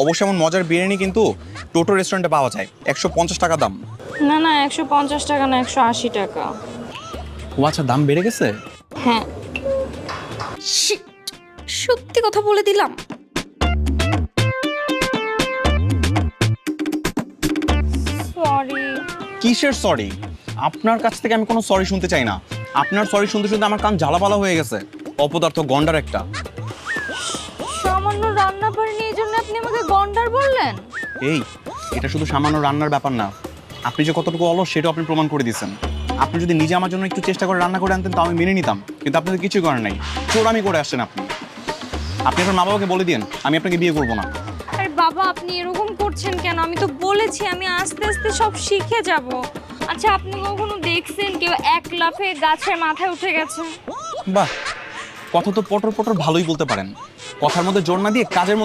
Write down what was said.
অবশ্য এমন মজার বিরিয়ানি কিন্তু টোটো রেস্টুরেন্টে পাওয়া যায়, 150 টাকা দাম। না না, 150 টাকা না, 180 টাকা। ও আচ্ছা, দাম বেড়ে গেছে। হ্যাঁ, সত্যি কথা বলে দিলাম। সরি। কিসের সরি? আপনার কাছ থেকে আমি কোনো সরি শুনতে চাই না। আপনার সরি শুনতে শুনতে আমার কান জ্বালাপালা হয়ে গেছে। অপদার্থ, গন্ডার একটা। সামান্য রান্না পারিনি এই জন্য আপনি আমাকে গন্ডার বললেন? এই, এটা শুধু সামান্য রান্নার ব্যাপার না। আপনি যে কতটুকু অলস সেটাও আপনি প্রমাণ করে দিয়েছেন। আপনি যদি নিজে আমার জন্য একটু চেষ্টা করে রান্না করে আনতেন, তো আমি মেনে নিতাম, কিন্তু আপনি তো কিছুই করেন নাই। চোরামি করে আসছেন আপনি। আপনি আপনার মা বাবাকে বলে দিন আমি আপনাকে বিয়ে করবো না। আরে বাবা, আপনি এরকম করছেন কেন? আমি তো বলেছি আমি আস্তে আস্তে সব শিখে যাব। আচ্ছা, আপনি কখনো দেখছেন কেউ এক লাফে গাছের মাথায় উঠে গেছে? বাহ, কথা তো পটর পটর ভালোই বলতে পারেন। কথার মধ্যে জোর না দিয়ে কাজের মধ্যে